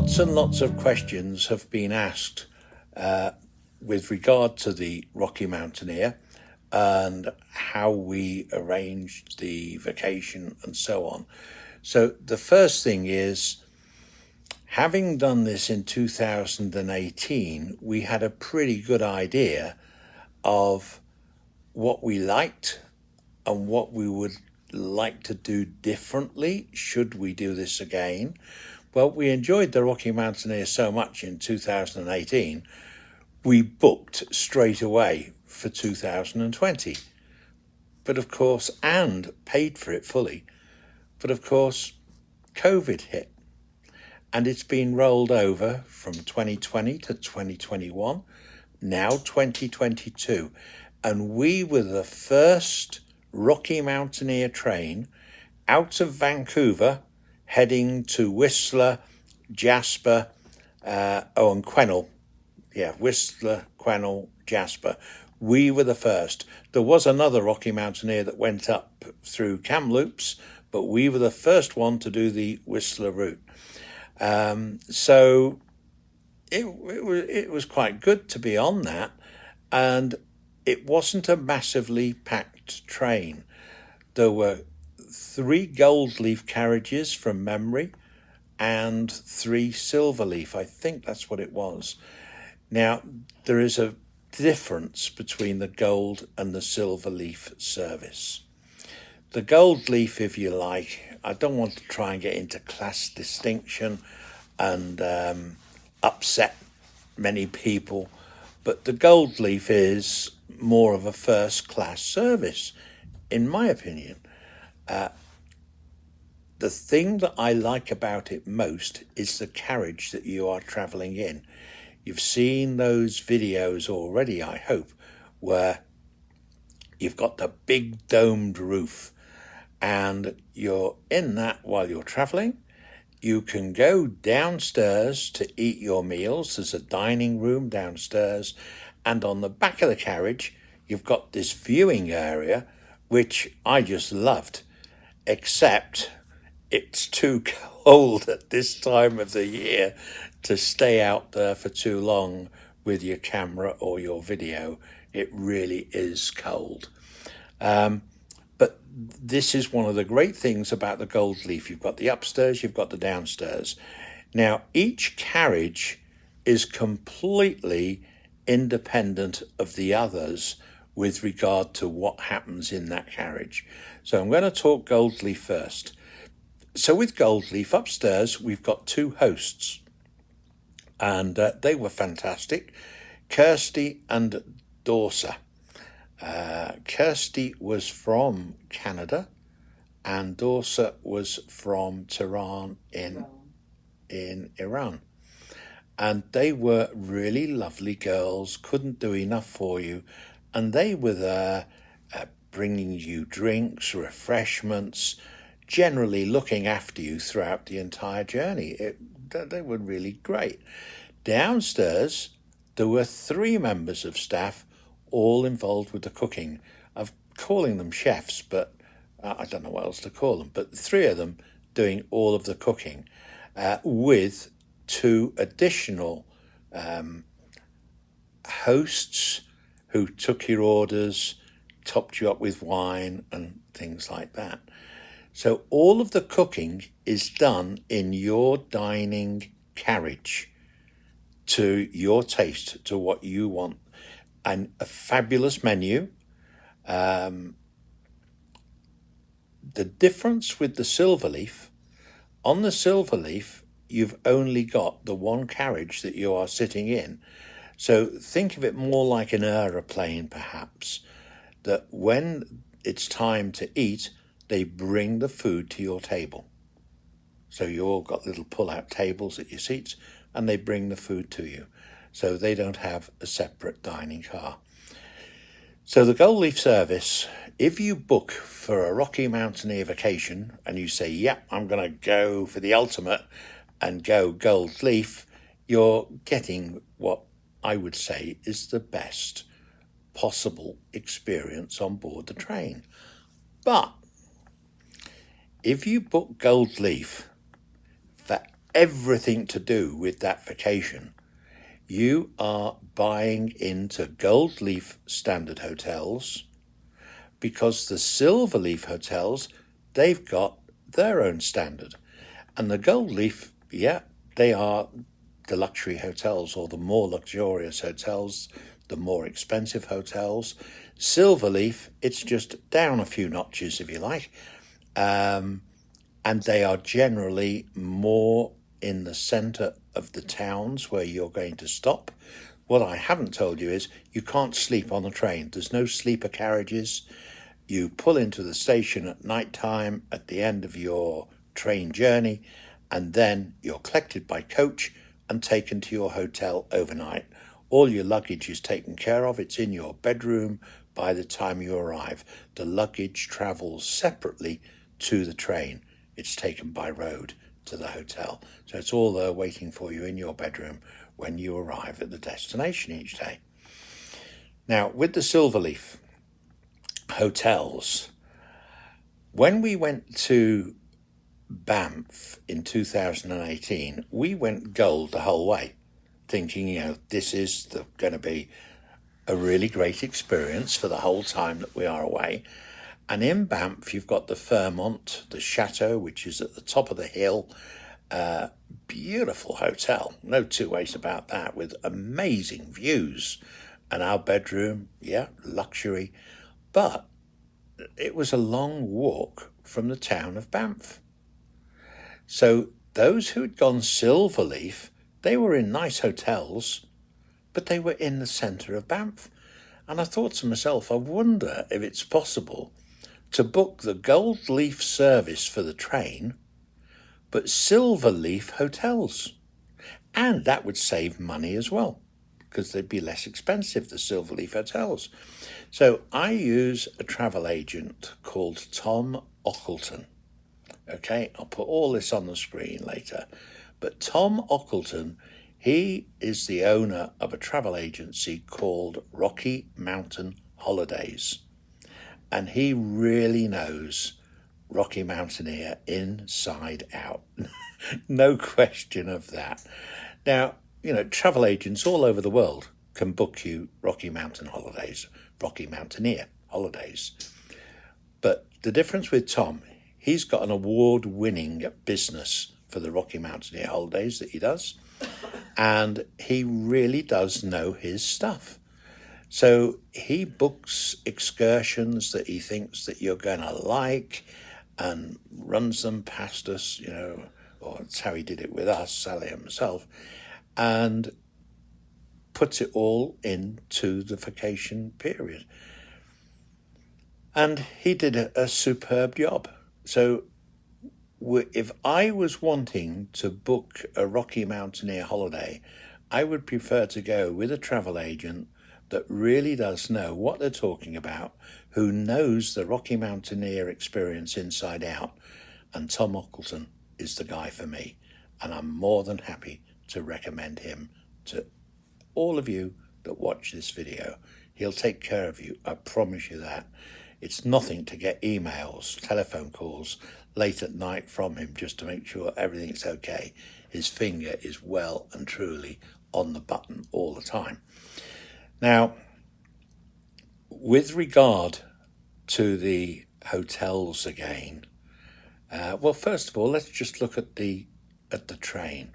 Lots and lots of questions have been asked with regard to the Rocky Mountaineer and how we arranged the vacation and so on. So the first thing is, having done this in 2018, we had a pretty good idea of what we liked and what we would like to do differently should we do this again. Well, we enjoyed the Rocky Mountaineer so much in 2018, we booked straight away for 2020. But of course, and paid for it fully. But of course, COVID hit. And it's been rolled over from 2020 to 2021, now 2022. And we were the first Rocky Mountaineer train out of Vancouver, heading to Whistler, Jasper, and Quesnel. Yeah, Whistler, Quesnel, Jasper. We were the first. There was another Rocky Mountaineer that went up through Kamloops, but we were the first one to do the Whistler route. So it was quite good to be on that, and it wasn't a massively packed train. There were 3 gold leaf carriages from memory and 3 silver leaf. I think that's what it was. Now, there is a difference between the gold and the silver leaf service. The gold leaf, if you like, I don't want to try and get into class distinction and upset many people, but the gold leaf is more of a first class service, in my opinion. The thing that I like about it most is the carriage that you are travelling in. You've seen those videos already, I hope, where you've got the big domed roof and you're in that while you're travelling. You can go downstairs to eat your meals. There's a dining room downstairs, and on the back of the carriage, you've got this viewing area, which I just loved, except it's too cold at this time of the year to stay out there for too long with your camera or your video. It really is cold. But this is one of the great things about the gold leaf. You've got the upstairs, you've got the downstairs. Now, each carriage is completely independent of the others with regard to what happens in that carriage. So I'm going to talk gold leaf first. So with gold leaf upstairs, we've got 2 hosts, and they were fantastic, Kirsty and Dorsa. Kirsty was from Canada, and Dorsa was from Tehran in Iran. And they were really lovely girls, couldn't do enough for you, and they were there bringing you drinks, refreshments, generally looking after you throughout the entire journey. They were really great. Downstairs, there were 3 members of staff, all involved with the cooking. I'm calling them chefs, but I don't know what else to call them. But 3 of them doing all of the cooking, with 2 additional hosts who took your orders, topped you up with wine and things like that. So all of the cooking is done in your dining carriage to your taste, to what you want. And a fabulous menu. The difference with the silver leaf, on the silver leaf, you've only got the 1 carriage that you are sitting in. So think of it more like an aeroplane, perhaps, that when it's time to eat, they bring the food to your table. So you all got little pull-out tables at your seats, and they bring the food to you. So they don't have a separate dining car. So the gold leaf service, if you book for a Rocky Mountaineer vacation and you say, yep, I'm going to go for the ultimate and go gold leaf, you're getting what I would say is the best possible experience on board the train. But if you book gold leaf for everything to do with that vacation. You are buying into gold leaf standard hotels, because the silver leaf hotels, they've got their own standard. And the gold leaf, yeah, they are the luxury hotels, or the more luxurious hotels, the more expensive hotels. Silver leaf, it's just down a few notches, if you like. And they are generally more in the centre of the towns where you're going to stop. What I haven't told you is you can't sleep on the train. There's no sleeper carriages. You pull into the station at night time at the end of your train journey, and then you're collected by coach and taken to your hotel overnight. All your luggage is taken care of. It's in your bedroom by the time you arrive. The luggage travels separately to the train. It's taken by road to the hotel. So it's all there waiting for you in your bedroom when you arrive at the destination each day. Now, with the Silverleaf hotels, when we went to Banff in 2018, we went gold the whole way, thinking, this is going to be a really great experience for the whole time that we are away. And in Banff, you've got the Fairmont, the Chateau, which is at the top of the hill. Beautiful hotel, no two ways about that, with amazing views. And our bedroom, yeah, luxury. But it was a long walk from the town of Banff. So those who had gone Silverleaf, they were in nice hotels, but they were in the centre of Banff. And I thought to myself, I wonder if it's possible to book the Gold Leaf service for the train, but Silverleaf hotels. And that would save money as well, because they'd be less expensive, the Silverleaf hotels. So I use a travel agent called Tom Ockelton. Okay, I'll put all this on the screen later. But Tom Ockelton, he is the owner of a travel agency called Rocky Mountain Holidays. And he really knows Rocky Mountaineer inside out. No question of that. Now, travel agents all over the world can book you Rocky Mountain holidays, Rocky Mountaineer holidays. But the difference with Tom, he's got an award-winning business for the Rocky Mountaineer holidays that he does, and he really does know his stuff. So he books excursions that he thinks that you're going to like and runs them past us, or that's how he did it with us, Sally and myself, and puts it all into the vacation period. And he did a superb job. So if I was wanting to book a Rocky Mountaineer holiday, I would prefer to go with a travel agent that really does know what they're talking about, who knows the Rocky Mountaineer experience inside out. And Tom Ockelton is the guy for me. And I'm more than happy to recommend him to all of you that watch this video. He'll take care of you, I promise you that. It's nothing to get emails, telephone calls late at night from him just to make sure everything's okay. His finger is well and truly on the button all the time. Now, with regard to the hotels again, well, first of all, let's just look at the train.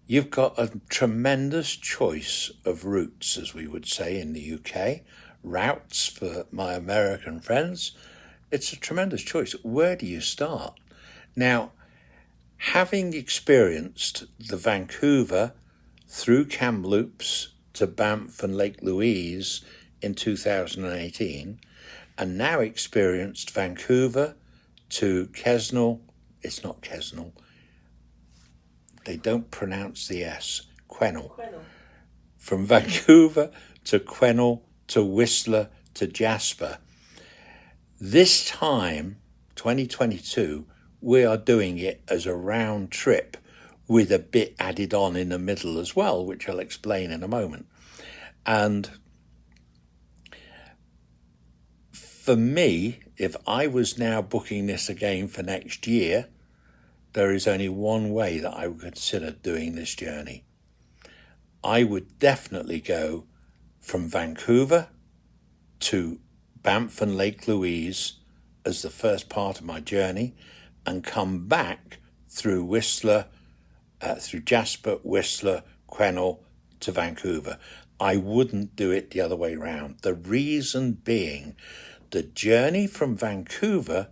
You've got a tremendous choice of routes, as we would say in the UK. Routes for my American friends. It's a tremendous choice. Where do you start? Now, having experienced the Vancouver through Kamloops to Banff and Lake Louise in 2018, and now experienced Vancouver to Quesnel. It's not Quesnel. They don't pronounce the S. Quesnel. From Vancouver to Quesnel to Whistler to Jasper. This time, 2022, we are doing it as a round trip with a bit added on in the middle as well, which I'll explain in a moment. And for me, if I was now booking this again for next year, there is only one way that I would consider doing this journey. I would definitely go from Vancouver to Banff and Lake Louise as the first part of my journey, and come back through Whistler, through Jasper, Whistler, Quesnel to Vancouver. I wouldn't do it the other way round. The reason being, the journey from Vancouver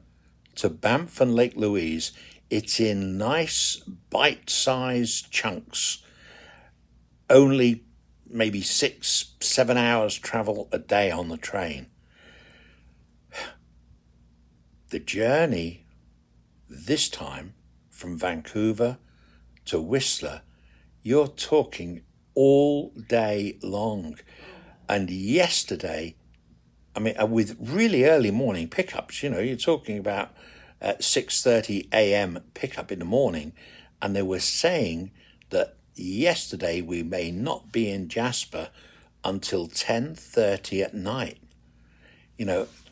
to Banff and Lake Louise, it's in nice bite-sized chunks. Only maybe 6-7 hours travel a day on the train. The journey this time from Vancouver to Whistler, you're talking all day long. And yesterday, I mean, with really early morning pickups, you're talking about 6:30 a.m. pickup in the morning, and they were saying that yesterday we may not be in Jasper until 10:30 at night.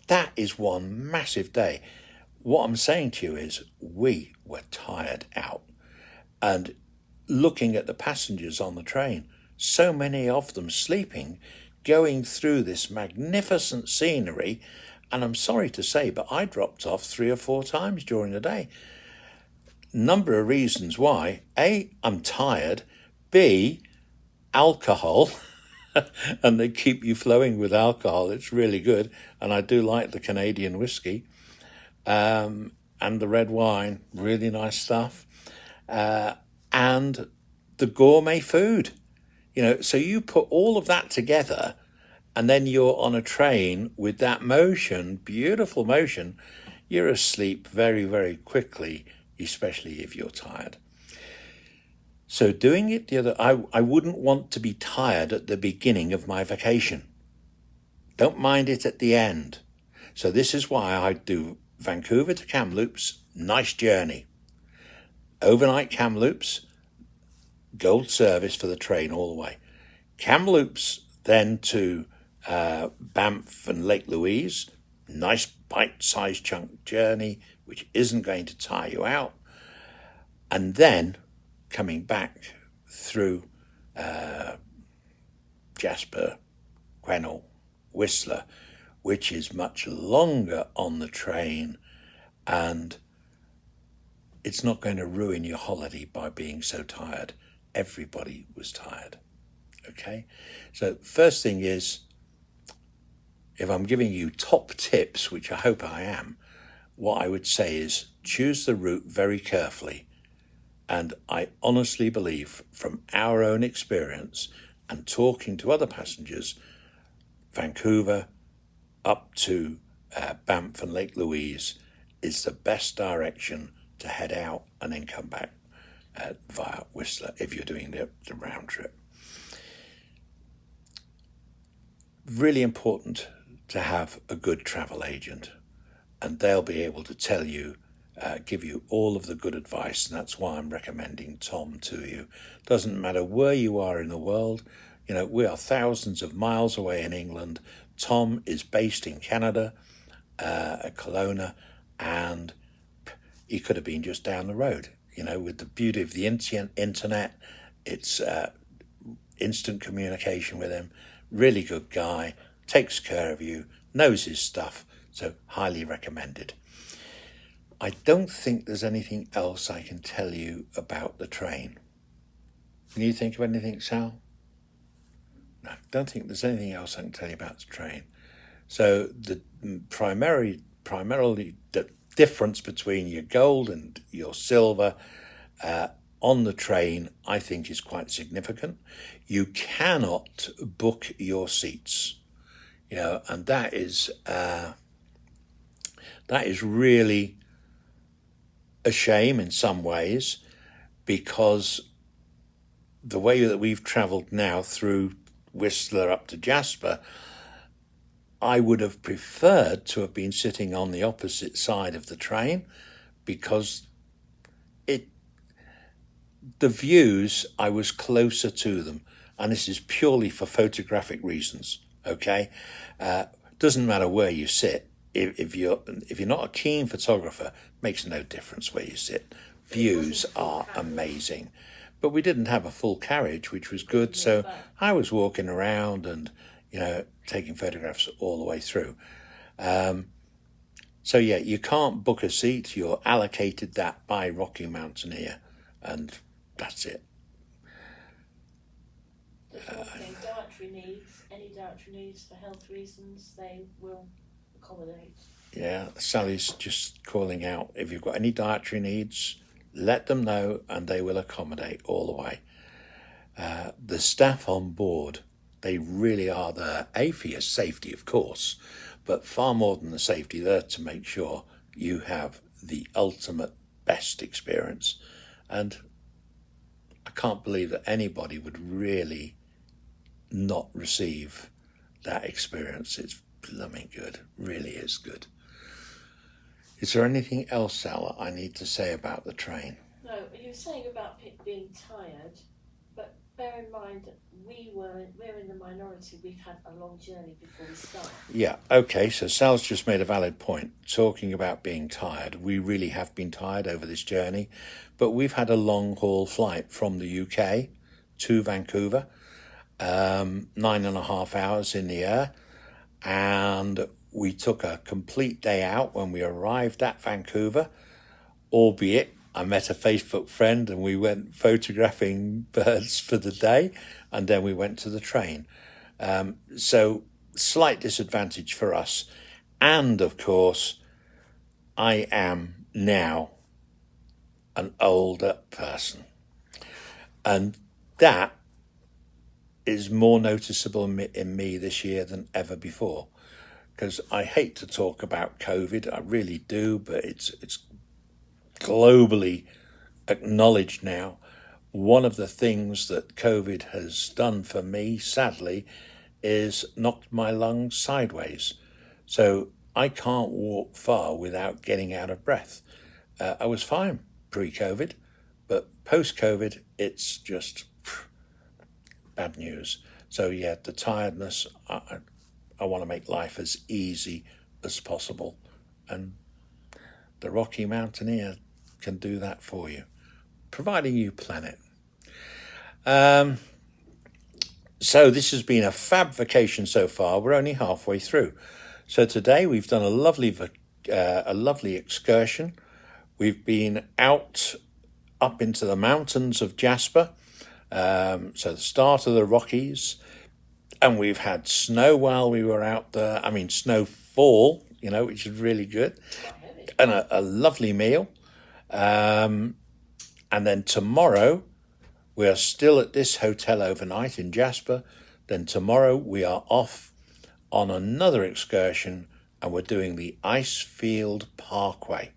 That is one massive day. What I'm saying to you is we were tired out. And looking at the passengers on the train, so many of them sleeping, going through this magnificent scenery. And I'm sorry to say, but I dropped off 3 or 4 times during the day. Number of reasons why. A, I'm tired. B, alcohol. And they keep you flowing with alcohol. It's really good. And I do like the Canadian whiskey. And the red wine, really nice stuff. And the gourmet food. So you put all of that together, and then you're on a train with that motion, beautiful motion. You're asleep very, very quickly, especially if you're tired. So doing it I wouldn't want to be tired at the beginning of my vacation. Don't mind it at the end. So this is why I do Vancouver to Kamloops, nice journey. Overnight Kamloops, gold service for the train all the way. Kamloops then to Banff and Lake Louise, nice bite-sized chunk journey, which isn't going to tire you out. And then coming back through Jasper, Quesnel, Whistler, which is much longer on the train, and it's not going to ruin your holiday by being so tired. Everybody was tired. Okay? So first thing is, if I'm giving you top tips, which I hope I am, what I would say is choose the route very carefully. And I honestly believe, from our own experience and talking to other passengers, Vancouver up to Banff and Lake Louise is the best direction to head out and then come back via Whistler if you're doing the round trip. Really important to have a good travel agent, and they'll be able to tell you, give you all of the good advice, and that's why I'm recommending Tom to you. Doesn't matter where you are in the world. We are thousands of miles away in England. Tom is based in Canada, at Kelowna, and he could have been just down the road. With the beauty of the internet, it's instant communication with him. Really good guy, takes care of you, knows his stuff, so highly recommended. I don't think there's anything else I can tell you about the train. Can you think of anything, Sal? No, don't think there's anything else I can tell you about the train. So the primarily the difference between your gold and your silver on the train, I think, is quite significant. You cannot book your seats, and that is really a shame in some ways, because the way that we've travelled now through Whistler up to Jasper, I would have preferred to have been sitting on the opposite side of the train, because the views, I was closer to them, and this is purely for photographic reasons. Okay, doesn't matter where you sit. If you're not a keen photographer, makes no difference where you sit. views are amazing. But we didn't have a full carriage, which was good. So I was walking around and, taking photographs all the way through. So yeah, you can't book a seat. You're allocated that by Rocky Mountaineer, and that's it. Any dietary needs for health reasons, they will accommodate. Yeah, Sally's just calling out. If you've got any dietary needs, let them know and they will accommodate all the way. The staff on board, they really are there, A, for your safety, of course, but far more than the safety, there to make sure you have the ultimate best experience. And I can't believe that anybody would really not receive that experience. It's blooming good, really is good. Is there anything else, Sal, I need to say about the train? No, you were saying about being tired, but bear in mind that we're in the minority. We've had a long journey before we start. Yeah, okay, so Sal's just made a valid point. Talking about being tired, we really have been tired over this journey, but we've had a long-haul flight from the UK to Vancouver, 9.5 hours in the air, and we took a complete day out when we arrived at Vancouver, albeit I met a Facebook friend and we went photographing birds for the day, and then we went to the train. So slight disadvantage for us. And of course, I am now an older person. And that is more noticeable in me this year than ever before. Because I hate to talk about COVID, I really do, but it's globally acknowledged now. One of the things that COVID has done for me, sadly, is knocked my lungs sideways. So I can't walk far without getting out of breath. I was fine pre-COVID, but post-COVID, it's just bad news. So yeah, the tiredness, I want to make life as easy as possible. And the Rocky Mountaineer can do that for you, providing you plan it. So this has been a fab vacation so far. We're only halfway through. So today we've done a lovely excursion. We've been out up into the mountains of Jasper, so the start of the Rockies, and we've had snow while we were out there. I mean, snowfall, which is really good, and a lovely meal. And then tomorrow, we are still at this hotel overnight in Jasper. Then tomorrow we are off on another excursion, and we're doing the Icefield Parkway.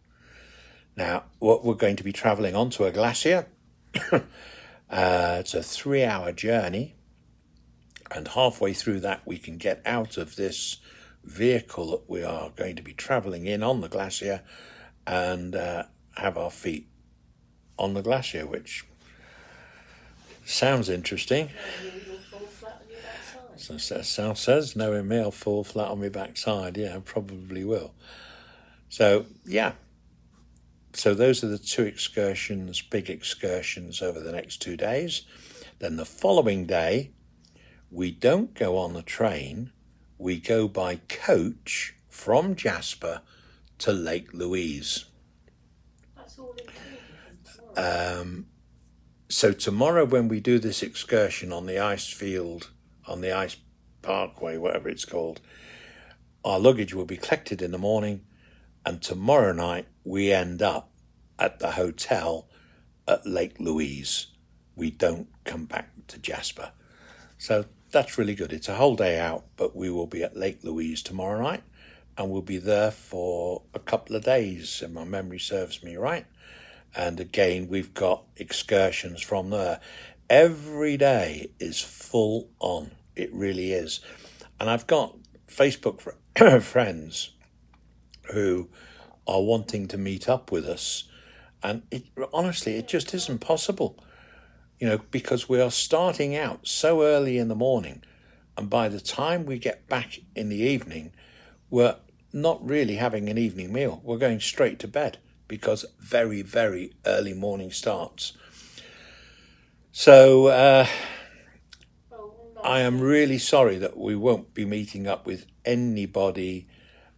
Now, what we're going to be travelling onto a glacier. It's a 3-hour journey, and halfway through that we can get out of this vehicle that we are going to be travelling in on the glacier and have our feet on the glacier, which sounds interesting. So Sal says, knowing me, I'll fall flat on my backside. Yeah, I probably will. So, yeah. So those are the two excursions, big excursions over the next 2 days. Then the following day, we don't go on the train. We go by coach from Jasper to Lake Louise. That's all included. So tomorrow when we do this excursion on the Icefield, on the Ice Parkway, whatever it's called, our luggage will be collected in the morning, and tomorrow night we end up at the hotel at Lake Louise. We don't come back to Jasper. So that's really good. It's a whole day out, but we will be at Lake Louise tomorrow night, and we'll be there for a couple of days, if my memory serves me right. And again, we've got excursions from there. Every day is full on. It really is. And I've got Facebook friends who are wanting to meet up with us. And honestly, it just isn't possible, because we are starting out so early in the morning. And by the time we get back in the evening, we're not really having an evening meal. We're going straight to bed because very, very early morning starts. So I am really sorry that we won't be meeting up with anybody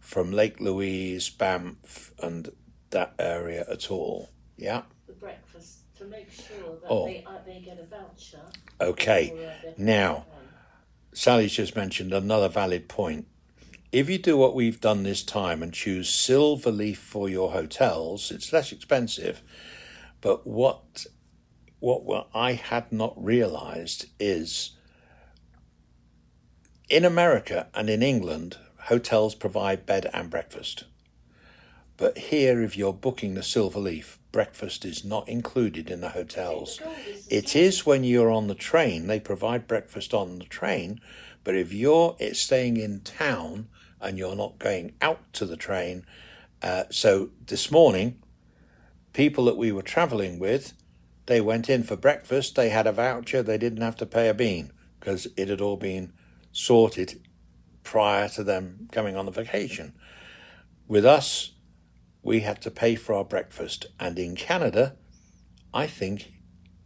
from Lake Louise, Banff and that area at all. Yeah. The breakfast, to make sure that they get a voucher. Okay. Now, Sally's just mentioned another valid point. If you do what we've done this time and choose Silverleaf for your hotels, it's less expensive. But what I had not realised is in America and in England, hotels provide bed and breakfast. But here, if you're booking the Silverleaf, breakfast is not included in the hotels. It is when you're on the train. They provide breakfast on the train. But if you're staying in town and you're not going out to the train, so this morning, people that we were travelling with, they went in for breakfast. They had a voucher. They didn't have to pay a bean because it had all been sorted prior to them going on the vacation. With us, we had to pay for our breakfast. And in Canada, I think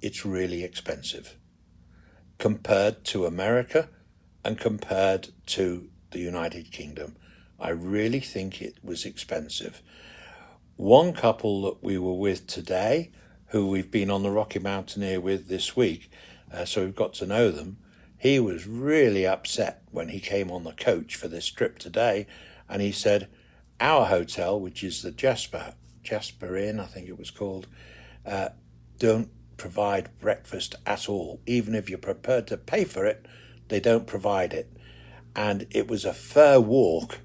it's really expensive compared to America and compared to the United Kingdom. I really think it was expensive. One couple that we were with today, who we've been on the Rocky Mountaineer with this week, so we've got to know them, he was really upset when he came on the coach for this trip today, and he said, our hotel, which is the Jasper Inn, I think it was called, don't provide breakfast at all. Even if you're prepared to pay for it, they don't provide it. And it was a fair walk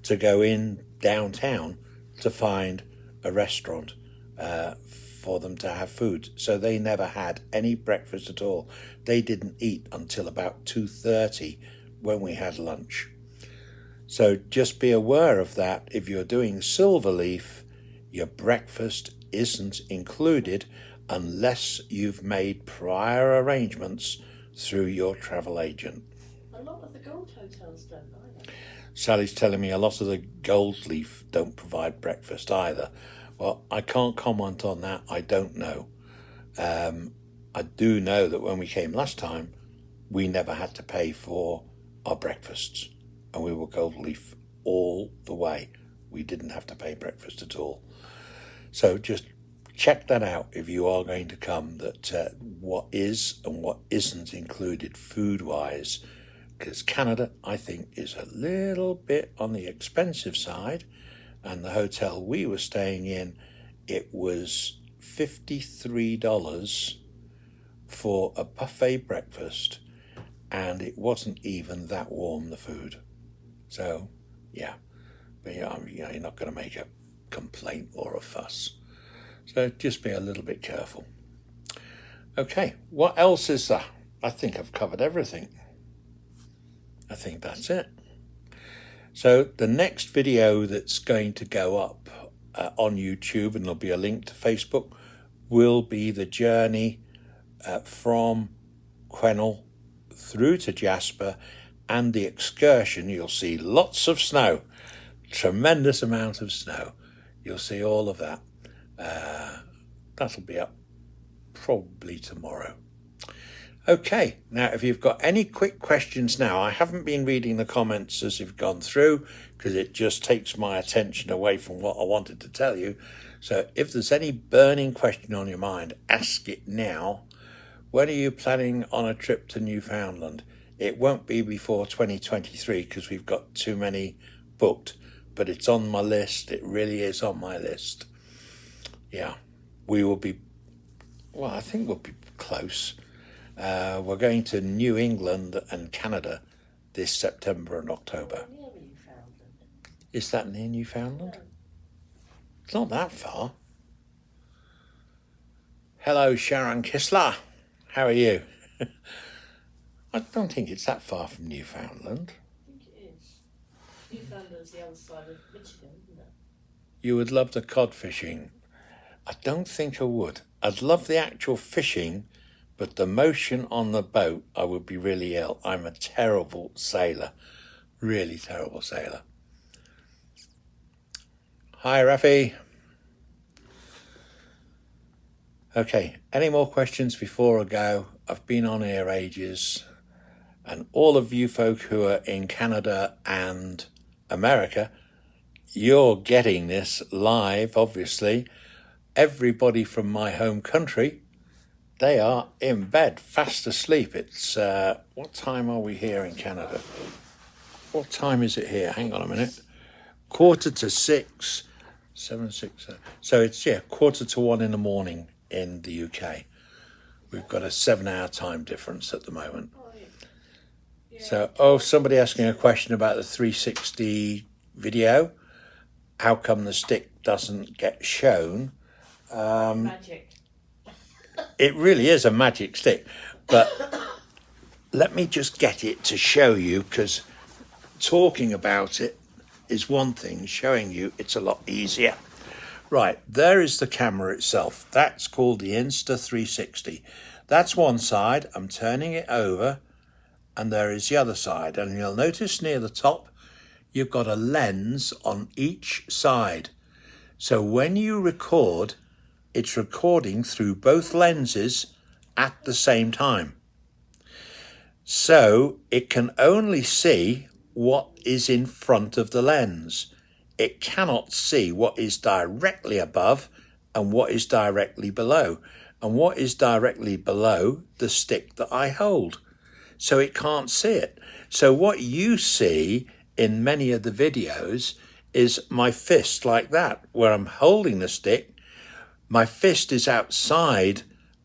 to go in downtown to find a restaurant for them to have food. So they never had any breakfast at all. They didn't eat until about 2:30 when we had lunch. So just be aware of that. If you're doing Silverleaf, your breakfast isn't included unless you've made prior arrangements through your travel agent. A lot of the gold hotels don't either. Sally's telling me a lot of the Gold Leaf don't provide breakfast either. Well, I can't comment on that. I don't know. I do know that when we came last time, we never had to pay for our breakfasts. And we were Gold Leaf all the way. We didn't have to pay breakfast at all. So just check that out if you are going to come, that what is and what isn't included food-wise. Because Canada, I think, is a little bit on the expensive side. And the hotel we were staying in, it was $53 for a buffet breakfast. And it wasn't even that warm, the food. So, yeah, but you're not going to make a complaint or a fuss. So just be a little bit careful. Okay, what else is there? I think I've covered everything. I think that's it. So the next video that's going to go up on YouTube, and there'll be a link to Facebook, will be the journey from Quesnel through to Jasper, and the excursion. You'll see lots of snow, tremendous amount of snow. You'll see all of that. That'll be up probably tomorrow. Okay, now if you've got any quick questions now, I haven't been reading the comments as you've gone through because it just takes my attention away from what I wanted to tell you. So if there's any burning question on your mind, ask it now. When are you planning on a trip to Newfoundland? It won't be before 2023 because we've got too many booked, but it's on my list. It really is on my list. Yeah, we will be, well, I think we'll be close. We're going to New England and Canada this September and October. Near Newfoundland. Is that near Newfoundland? No. It's not that far. Hello, Sharon Kissler. How are you? I don't think it's that far from Newfoundland. I think it is. Newfoundland's the other side of Michigan, isn't it? You would love the cod fishing. I don't think I would. I'd love the actual fishing, but the motion on the boat, I would be really ill. I'm a terrible sailor. Really terrible sailor. Hi, Rafi. Okay, any more questions before I go? I've been on here ages, and all of you folk who are in Canada and America, you're getting this live, obviously. Everybody from my home country, they are in bed, fast asleep. It's, what time are we here in Canada? What time is it here? Hang on a minute. 5:45, 7, 6, 7. So it's, 1:45 in the morning in the UK. We've got a 7-hour time difference at the moment. So, somebody asking a question about the 360 video. How come the stick doesn't get shown? Magic. It really is a magic stick. But let me just get it to show you, because talking about it is one thing, showing you it's a lot easier. Right, there is the camera itself. That's called the Insta 360. That's one side. I'm turning it over, and there is the other side. And you'll notice near the top, you've got a lens on each side. So when you record, it's recording through both lenses at the same time. So it can only see what is in front of the lens. It cannot see what is directly above and what is directly below, and what is directly below the stick that I hold. So it can't see it. So what you see in many of the videos is my fist like that, where I'm holding the stick. My fist is outside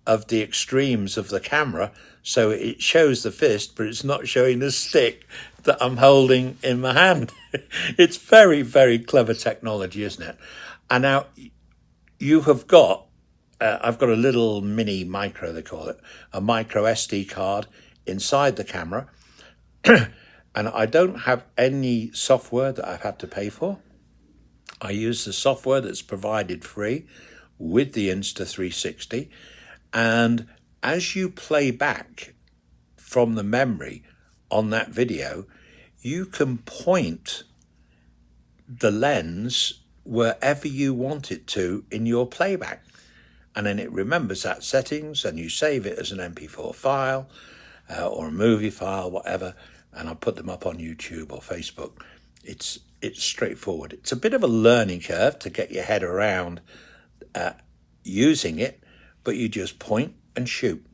of the extremes of the camera, so it shows the fist, but it's not showing the stick that I'm holding in my hand. It's very, very clever technology, isn't it? And now you have got, I've got a little mini micro, they call it, a micro SD card inside the camera. And I don't have any software that I've had to pay for. I use the software that's provided free with the Insta 360. And as you play back from the memory on that video, you can point the lens wherever you want it to in your playback. And then it remembers that settings, and you save it as an MP4 file or a movie file, whatever. And I put them up on YouTube or Facebook. It's straightforward. It's a bit of a learning curve to get your head around using it, but you just point and shoot,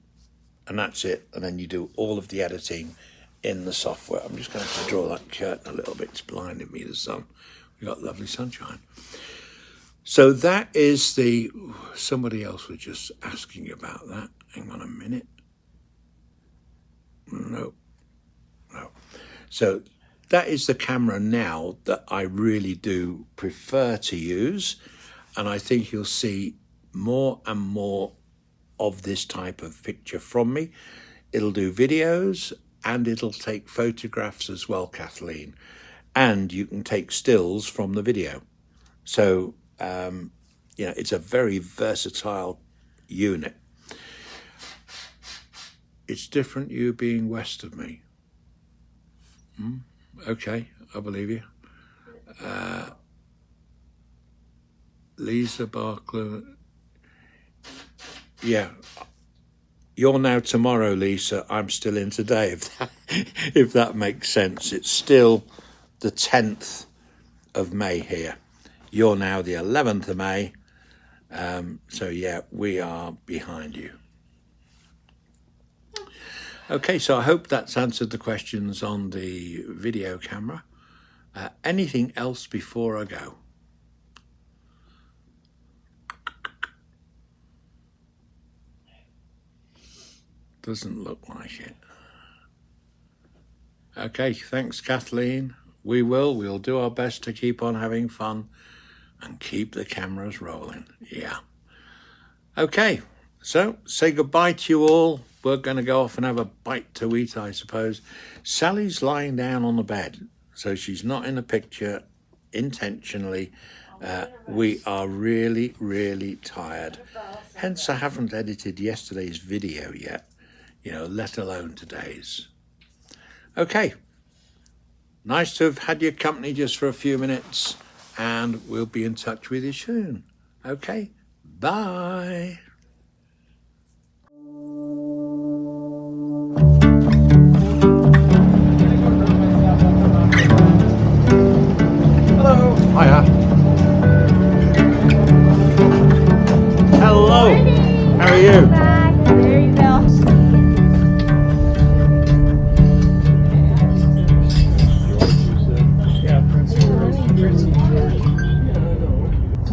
and that's it. And then you do all of the editing in the software. I'm just going to have to draw that curtain a little bit. It's blinding me, the sun. We've got lovely sunshine. So that is the... Somebody else was just asking about that. Hang on a minute. No. So that is the camera now that I really do prefer to use. And I think you'll see more and more of this type of picture from me. It'll do videos and it'll take photographs as well, Kathleen. And you can take stills from the video. So, it's a very versatile unit. It's different you being west of me. Okay, I believe you. Lisa Barclay. Yeah. You're now tomorrow, Lisa. I'm still in today, if that makes sense. It's still the 10th of May here. You're now the 11th of May. So, yeah, we are behind you. Okay, so I hope that's answered the questions on the video camera. Anything else before I go? Doesn't look like it. Okay, thanks, Kathleen. We'll do our best to keep on having fun and keep the cameras rolling. Yeah. Okay, so say goodbye to you all. We're going to go off and have a bite to eat, I suppose. Sally's lying down on the bed, so she's not in the picture intentionally. We are really, really tired. Hence, I haven't edited yesterday's video yet, let alone today's. Okay. Nice to have had your company just for a few minutes, and we'll be in touch with you soon. Okay. Bye.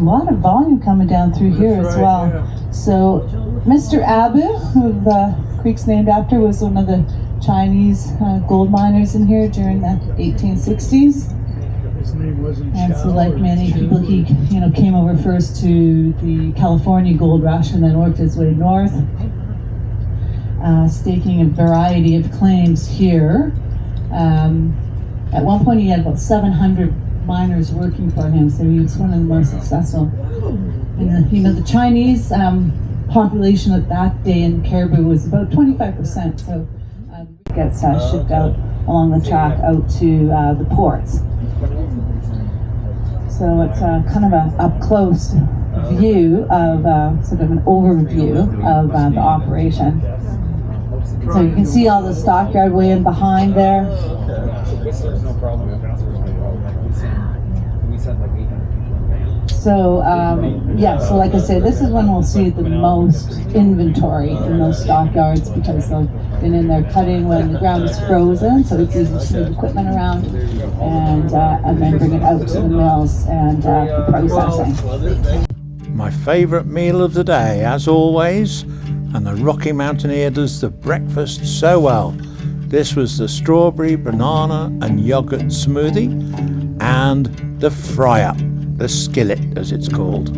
lot of volume coming down through here as well. Yeah. So Mr. Abel, who the creek's named after, was one of the Chinese gold miners in here during the 1860s. His name wasn't and so like many people, he came over first to the California gold rush and then worked his way north, staking a variety of claims here. At one point he had about 700 miners working for him, so he was one of the most successful. And the Chinese population at that day in Caribou was about 25%, so gets shipped out along the track out to the ports. So it's kind of a up-close view of sort of an overview of the operation. So you can see all the stockyard way in behind there. So so like I say, this is when we'll see the most inventory in those stockyards, because they've been in there cutting when the ground is frozen, so it's easy to move equipment around and then bring it out to the mills and for processing. My favourite meal of the day, as always, and the Rocky Mountaineer does the breakfast so well. This was the strawberry, banana and yogurt smoothie and the fry-up, the skillet as it's called.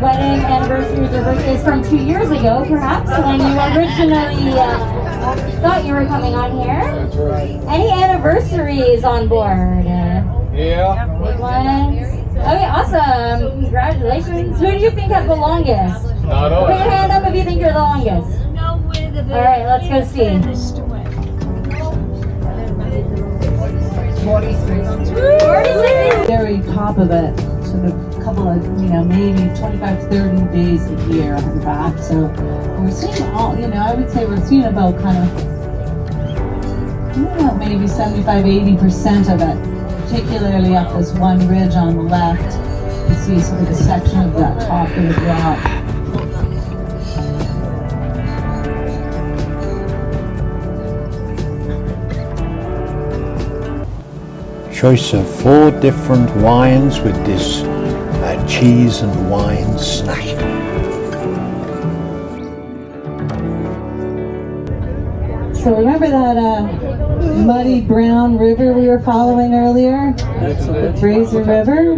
Wedding anniversaries or birthdays from 2 years ago, perhaps, when you originally thought you were coming on here. That's right. Any anniversaries on board? Yeah. Big ones? Okay, awesome. Congratulations. Who do you think has the longest? Not all. Put your hand up if you think you're the longest. All right, let's go see. 46. Very top of it. Sort of couple of, maybe 25 to 30 days a year, in fact. So we're seeing I would say we're seeing about kind of, maybe 75-80% of it, particularly up this one ridge on the left. You see sort of a section of that top of the drop. Choice of 4 different wines with this cheese and wine snack. So remember that muddy brown river we were following earlier? The Fraser River?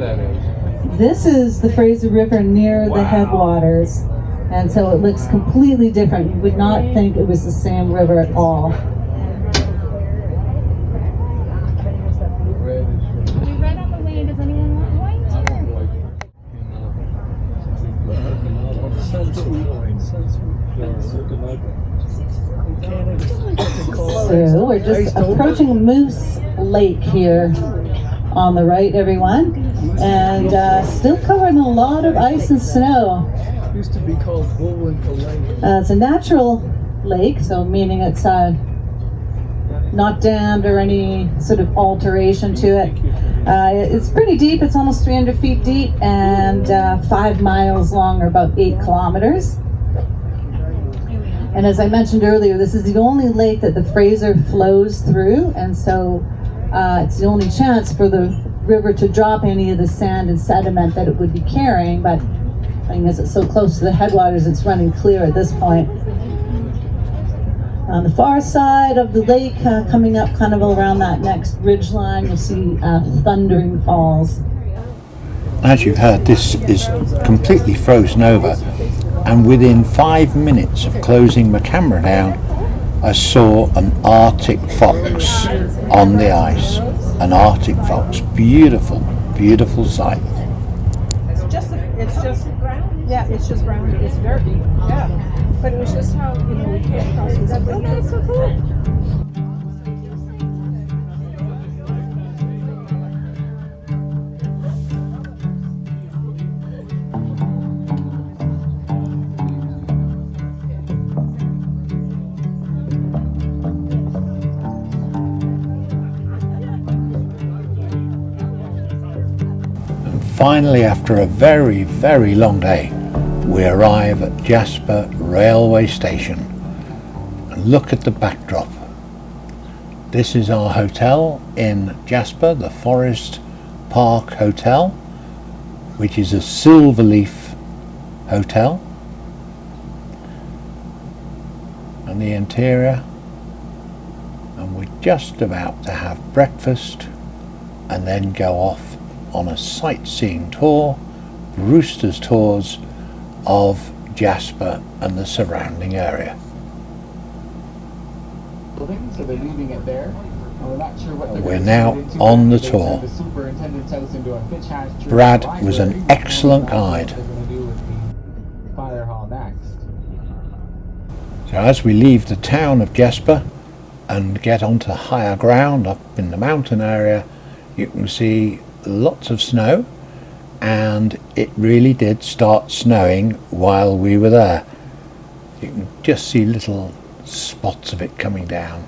This is the Fraser River near the headwaters. And so it looks completely different. You would not think it was the same river at all. So we're just approaching Moose Lake here on the right, everyone, and still covering a lot of ice and snow. It used to be called Bullwinkle Lake. It's a natural lake, so meaning it's not dammed or any sort of alteration to it. It's pretty deep. It's almost 300 feet deep and 5 miles long, or about 8 kilometers. And as I mentioned earlier, this is the only lake that the Fraser flows through, and so it's the only chance for the river to drop any of the sand and sediment that it would be carrying, but as it's so close to the headwaters, it's running clear at this point. On the far side of the lake, coming up kind of around that next ridge line, you'll see Thundering Falls. As you've heard, this is completely frozen over, and within 5 minutes of closing my camera down, I saw an Arctic fox on the ice. An Arctic fox. Beautiful, beautiful sight. It's just yeah, it's just round. It's very deep. Yeah, but it was just how, you know, we came across it. Oh, that's so cool. Finally, after a very, very long day, we arrive at Jasper railway station. And look at the backdrop. This is our hotel in Jasper, the Forest Park Hotel, which is a Silverleaf hotel. And the interior. And we're just about to have breakfast and then go off on a sightseeing tour, Brewster's tours of Jasper and the surrounding area. So they're leaving it there. We're not sure what we're now on the tour. Brad was an excellent guide. So as we leave the town of Jasper and get onto higher ground up in the mountain area, you can see lots of snow, and it really did start snowing while we were there. You can just see little spots of it coming down.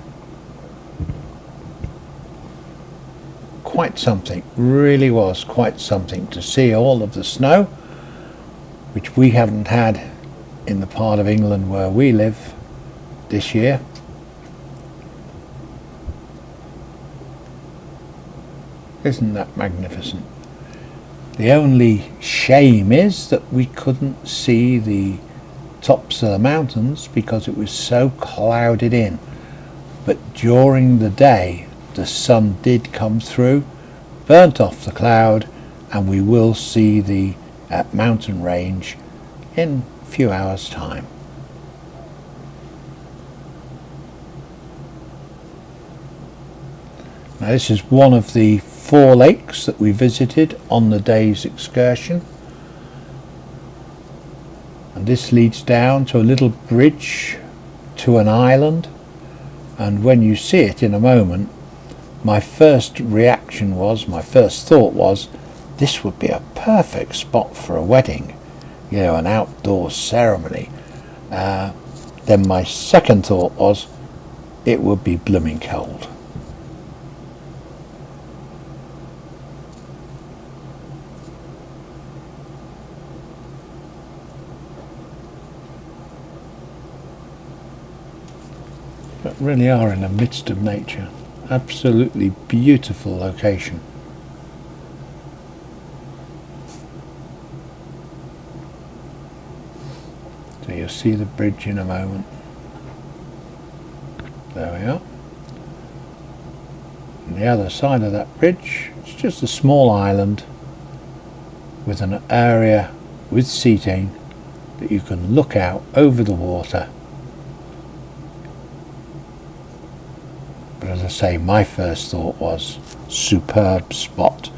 Quite something, really was quite something to see all of the snow, which we haven't had in the part of England where we live this year. Isn't that magnificent? The only shame is that we couldn't see the tops of the mountains because it was so clouded in. But during the day the sun did come through, burnt off the cloud, and we will see the mountain range in a few hours' time. Now this is one of the 4 lakes that we visited on the day's excursion, and this leads down to a little bridge to an island, and when you see it in a moment, my first thought was this would be a perfect spot for a wedding, you know, an outdoor ceremony. Then my second thought was it would be blooming cold. But really are in the midst of nature. Absolutely beautiful location. So you'll see the bridge in a moment. There we are. On the other side of that bridge, it's just a small island with an area with seating that you can look out over the water. But as I say, my first thought was superb spot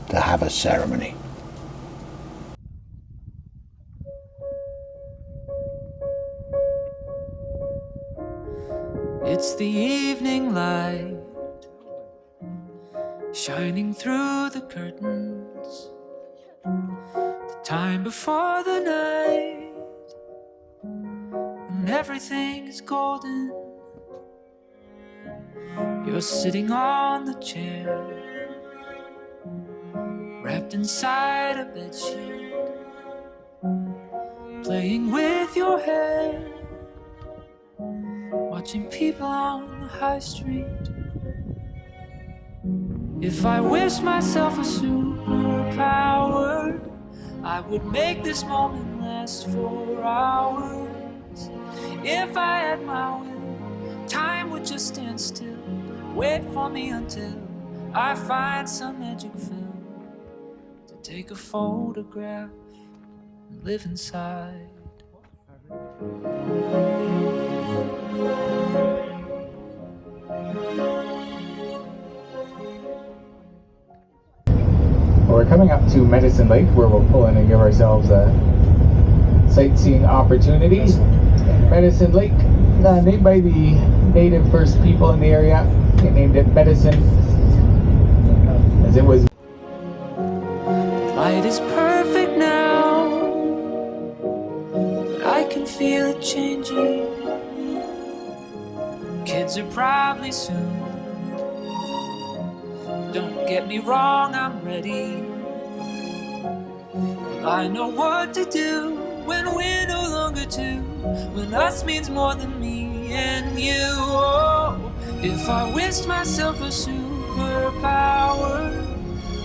to have a ceremony. It's the evening light shining through the curtains, the time before the night when everything is golden. You're sitting on the chair, wrapped inside a bedsheet, playing with your hair, watching people on the high street. If I wished myself a superpower, I would make this moment last for hours. If I had my will, time would just stand still, wait for me until I find some magic film to take a photograph and live inside. Well, we're coming up to Medicine Lake, where we'll pull in and give ourselves a sightseeing opportunity. Medicine Lake, named by the native first people in the area. They named it Medicine, as it was. Light is perfect now, but I can feel it changing. Kids are probably soon. Don't get me wrong, I'm ready. But I know what to do when we're no longer two, when us means more than me and you. Oh, if I wished myself a superpower,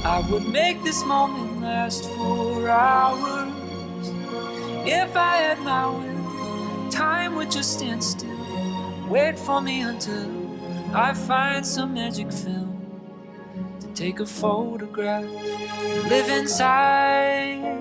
I would make this moment last for hours. If I had my will, time would just stand still, wait for me until I find some magic film to take a photograph, live inside.